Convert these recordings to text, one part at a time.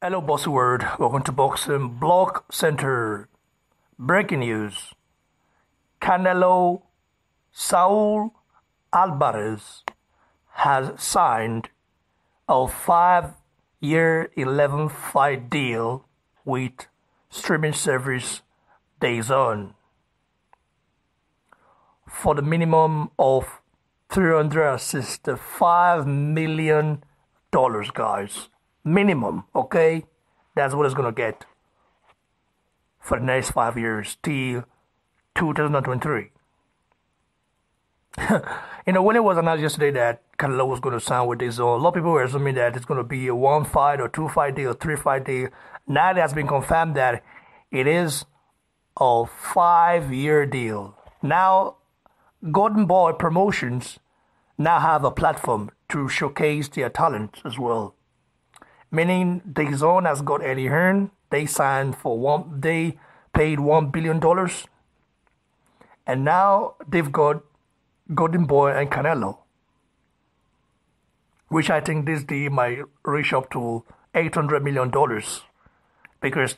Hello, Bossy World. Welcome to Boxing Block Center. Breaking news. Canelo Saul Alvarez has signed a 5-year, 11-fight deal with streaming service Dazn for the minimum of $365 million, guys. Minimum, okay? That's what it's gonna get for the next 5 years till 2023. When it was announced yesterday that Canelo was gonna sign with Dazn, a lot of people were assuming that it's gonna be a 1-fight or 2-fight deal, 3-fight deal. Now it has been confirmed that it is a 5-year deal. Now, Golden Boy Promotions now have a platform to showcase their talent as well. Meaning Dazn has got Eddie Hearn. They signed for they paid $1 billion. And now they've got Golden Boy and Canelo, which I think this deal might reach up to $800 million, because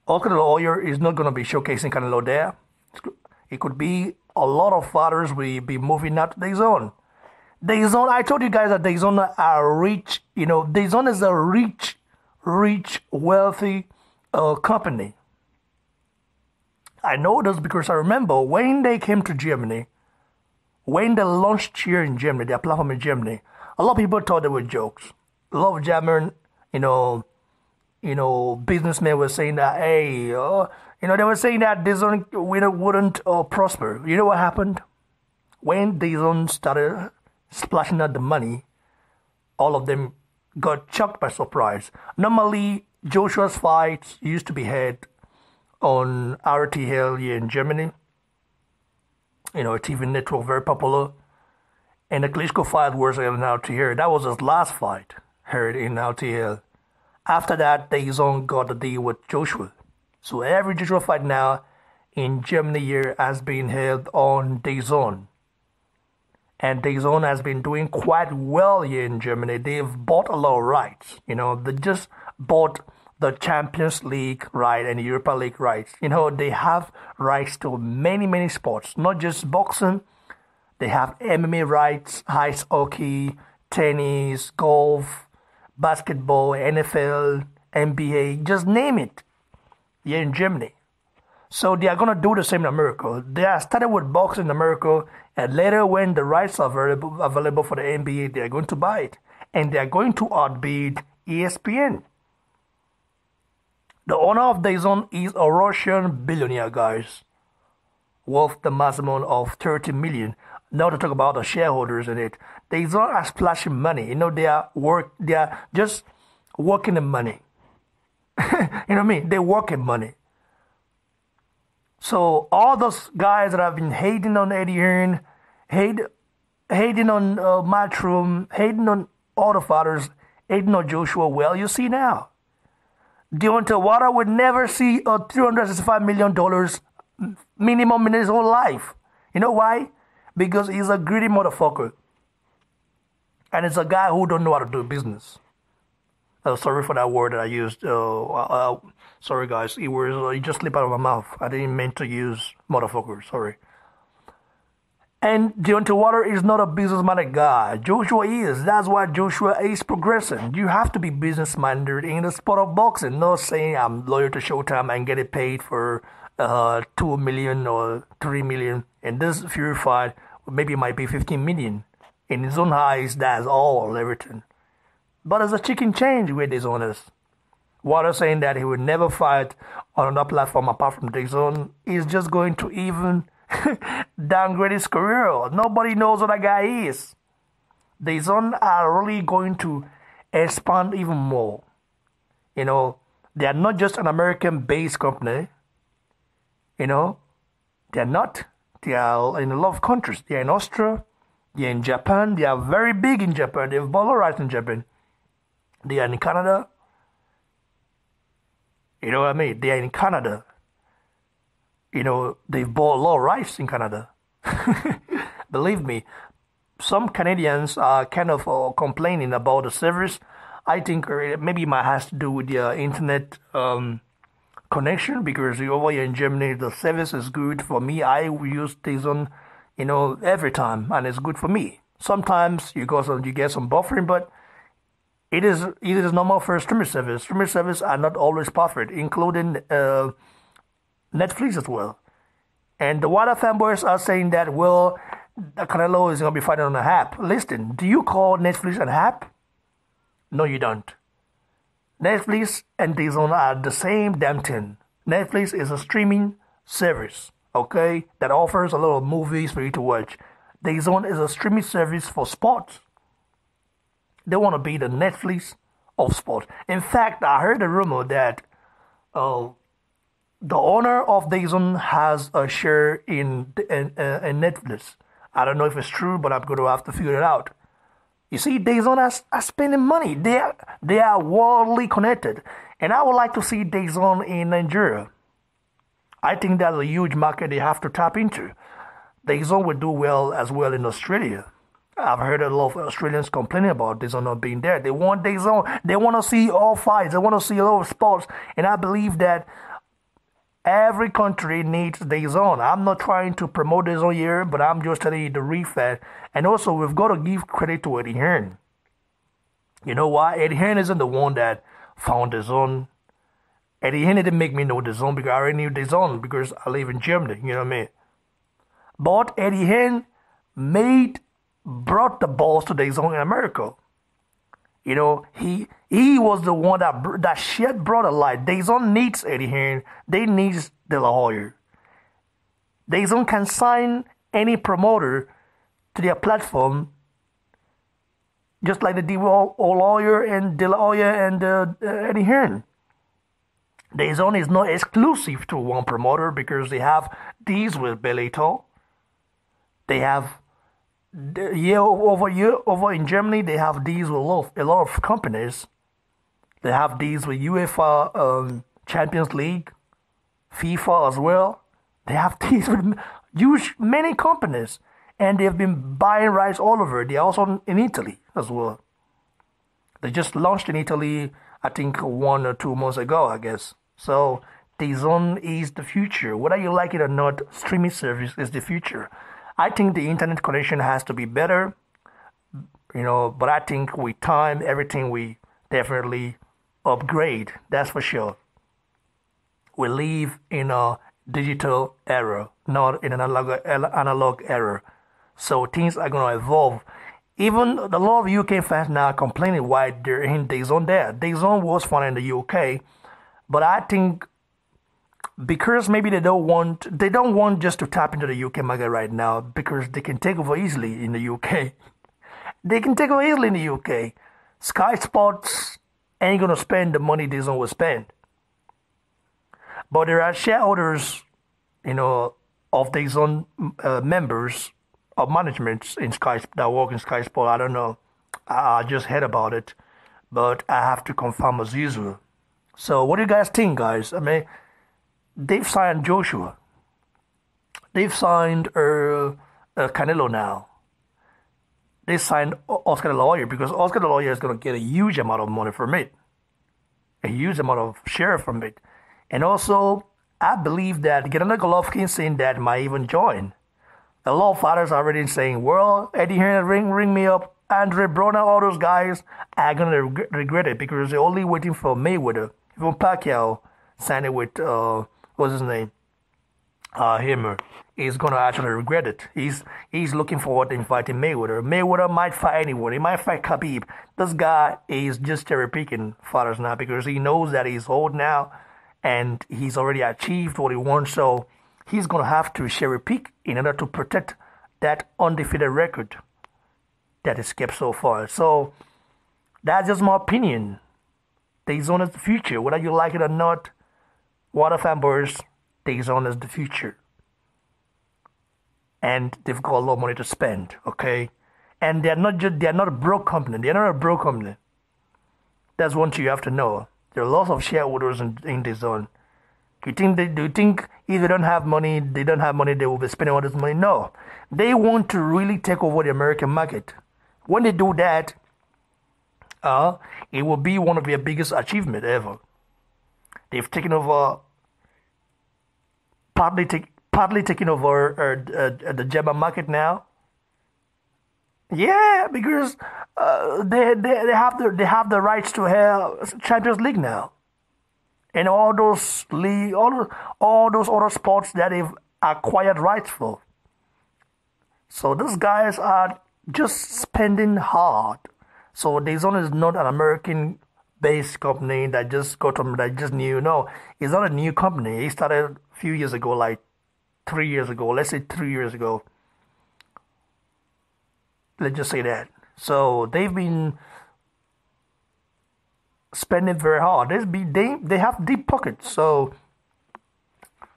Oscar the Lawyer is not going to be showcasing Canelo there. It could be a lot of fighters will be moving out to Dazn. Dazn, I told you guys that Dazn are rich. Dazn is a rich, wealthy company. I know this because I remember when they came to Germany, when they launched here in Germany, their platform in Germany, a lot of people thought they were jokes. A lot of German, businessmen were saying that, hey, they were saying that Dazn wouldn't prosper. You know what happened? When Dazn started splashing out the money, all of them got shocked by surprise. Normally, Joshua's fights used to be held on RTL here in Germany. A TV network, very popular. And the Klitschko fight was on RTL. That was his last fight heard in RTL. After that, Dazn got a deal with Joshua. So every Joshua fight now in Germany here has been held on Dazn. And Dazn has been doing quite well here in Germany. They've bought a lot of rights. They just bought the Champions League right and the Europa League rights. They have rights to many, many sports, not just boxing. They have MMA rights, ice hockey, tennis, golf, basketball, NFL, NBA, just name it, here in Germany. So they are going to do the same in America. They are started with boxing in America, and later when the rights are available for the NBA, they are going to buy it. And they are going to outbid ESPN. The owner of Dazn is a Russian billionaire, guys, worth the maximum of $30 million. Now to talk about the shareholders in it. Dazn are splashing money. They are just working the money. You know what I mean? They work in money. So all those guys that have been hating on Eddie Hearn, hating on Matchroom, hating on all the fighters, hating on Joshua, well, you see now. Deontay Wilder would never see a $365 million minimum in his whole life. You know why? Because he's a greedy motherfucker. And it's a guy who don't know how to do business. Sorry for that word that I used. Sorry, guys. It just slipped out of my mouth. I didn't mean to use motherfucker. Sorry. And Deontay Wilder is not a business-minded guy. Joshua is. That's why Joshua is progressing. You have to be business-minded in the sport of boxing. Not saying I'm loyal to Showtime and get it paid for $2 million or $3 million. And this Fury fight, maybe it might be $15 million. In his own eyes, that's all, everything. But it's a chicken change with his owners. Wilder saying that he would never fight on another platform apart from Dazn is just going to even downgrade his career. Nobody knows what that guy is. Dazn are really going to expand even more. They are not just an American-based company. They're not. They are in a lot of countries. They are in Austria. They are in Japan. They are very big in Japan. They have bought rights in Japan. They are in Canada. You know what I mean? They are in Canada. They've bought a lot of rights in Canada. Believe me, some Canadians are kind of complaining about the service I think maybe it might has to do with the internet connection because over here in Germany the service is good for me. I use Dazn, every time, and it's good for me. Sometimes you get some buffering, but it is normal for streaming service. Streaming service are not always perfect, including Netflix as well. And the Water fanboys are saying that, well, Canelo is going to be fighting on a app. Listen, do you call Netflix an app? No, you don't. Netflix and Dazn are the same damn thing. Netflix is a streaming service, okay, that offers a lot of movies for you to watch. Dazn is a streaming service for sports. They want to be the Netflix of sports. In fact, I heard a rumor that the owner of Dazn has a share in Netflix. I don't know if it's true, but I'm going to have to figure it out. You see, Dazn are spending money. They are worldly connected. And I would like to see Dazn in Nigeria. I think that's a huge market they have to tap into. Dazn will do well as well in Australia. I've heard a lot of Australians complaining about Dazn not being there. They want Dazn. They want to see all fights. They want to see a lot of sports. And I believe that every country needs Dazn. I'm not trying to promote Dazn here, but I'm just telling you the real fact. And also, we've got to give credit to Eddie Hearn. You know why? Eddie Hearn isn't the one that found Dazn. Eddie Hearn didn't make me know Dazn because I already knew Dazn because I live in Germany. You know what I mean? But Eddie Hearn brought the balls to Dazn in America. He was the one that brought a light. Dazn needs Eddie Hearn. They need De La Hoya. Dazn can sign any promoter to their platform, just like the De La Hoya and Eddie Hearn. Dazn is not exclusive to one promoter because they have deals with Bellator. They have over in Germany, they have deals with a lot of companies. They have deals with UEFA Champions League, FIFA as well. They have deals with many companies, and they've been buying rights all over. They're also in Italy as well. They just launched in Italy, I think 1 or 2 months ago, I guess. So Dazn is the future. Whether you like it or not, streaming service is the future. I think the internet connection has to be better, but I think with time, everything we definitely upgrade. That's for sure. We live in a digital era, not in an analog era. So things are going to evolve. Even a lot of UK fans now are complaining why they're in Dazn there. Dazn was fun in the UK, but I think because maybe they don't want just to tap into the UK market right now because they can take over easily in the UK. They can take over easily in the UK. Sky Sports ain't going to spend the money Dazn will spend. But there are shareholders, of Dazn members of management in Sky that work in Sky Sport. I don't know. I just heard about it, but I have to confirm as usual. So what do you guys think, guys? I mean, they've signed Joshua. They've signed Canelo now. They signed Oscar De La Hoya because Oscar De La Hoya is going to get a huge amount of money from it. A huge amount of share from it. And also, I believe that Gennady Golovkin saying that might even join. A lot of fighters are already saying, well, Eddie Hearn, ring me up. Andre Broner, all those guys are going to regret it because they're only waiting for Mayweather. Even Pacquiao signed it with, what's his name? Him. He's going to actually regret it. He's looking forward to fighting Mayweather. Mayweather might fight anyone. He might fight Khabib. This guy is just cherry-picking fighters now because he knows that he's old now and he's already achieved what he wants. So he's going to have to cherry-pick in order to protect that undefeated record that is kept so far. So that's just my opinion. Dazn is the future. Whether you like it or not, Water fanboys, Dazn is the future. And they've got a lot of money to spend, okay? And they're not a broke company. They're not a broke company. That's one thing you have to know. There are lots of shareholders in Dazn. Do you think if they don't have money, they will be spending all this money? No. They want to really take over the American market. When they do that, It will be one of their biggest achievements ever. They've taken over, partly taken over the German market now. Yeah, because they have the rights to have Champions League now, and all those league, all those other sports that they've acquired rights for. So these guys are just spending hard. So Dazn is not an American-based company that just got them that just new. No, it's not a new company. It started a few years ago, like 3 years ago. Let's say 3 years ago. Let's just say that. So they've been spending very hard. They have deep pockets. So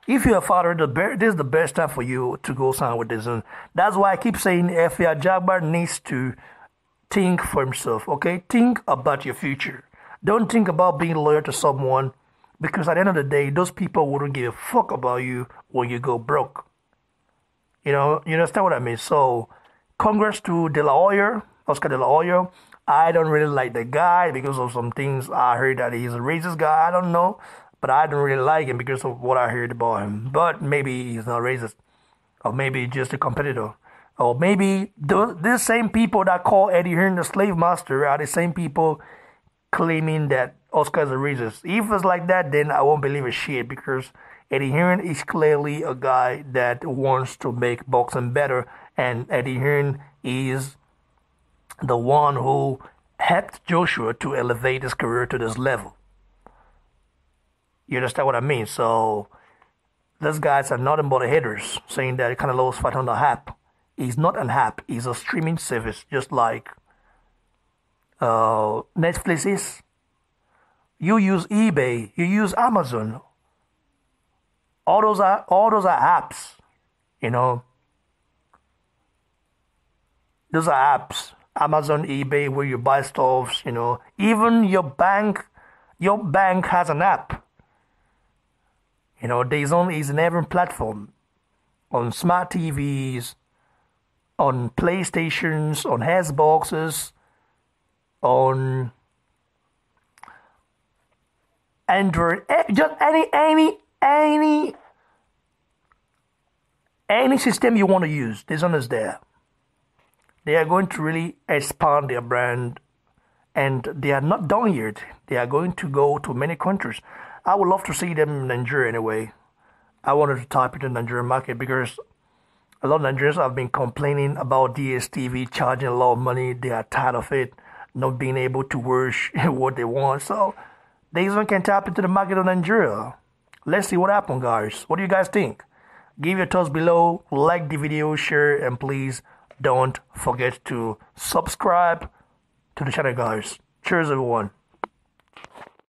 if you're a father, this is the best time for you to go sign with Dazn. That's why I keep saying FA Jagbar needs to think for himself, okay? Think about your future. Don't think about being loyal to someone, because at the end of the day, those people wouldn't give a fuck about you when you go broke. You understand what I mean? So, congrats to Oscar De La Hoya. I don't really like the guy because of some things I heard that he's a racist guy. I don't know. But I don't really like him because of what I heard about him. But maybe he's not racist. Or maybe just a competitor. Or maybe the same people that call Eddie Hearn the slave master are the same people claiming that Oscar is a racist. If it's like that, then I won't believe a shit, because Eddie Hearn is clearly a guy that wants to make boxing better, and Eddie Hearn is the one who helped Joshua to elevate his career to this level. You understand what I mean? So these guys are nothing but haters saying that Canelo's fight on the app. He's not an app. He's a streaming service, just like Netflix is. You use eBay. You use Amazon. All those are apps. Those are apps. Amazon, eBay, where you buy stuff. Even your bank has an app. Dazn is in every platform, on smart TVs, on PlayStations, on Xboxes, on Android, just any system you want to use. Dazn is there. They are going to really expand their brand, and they are not done yet. They are going to go to many countries. I would love to see them in Nigeria anyway. I wanted to tap into the Nigerian market because a lot of Nigerians have been complaining about DSTV charging a lot of money. They are tired of it, not being able to watch what they want. So Dazn can tap into the market of Nigeria. Let's see what happens, guys. What do you guys think? Give your thoughts below, like the video, share, and please don't forget to subscribe to the channel, guys. Cheers, everyone.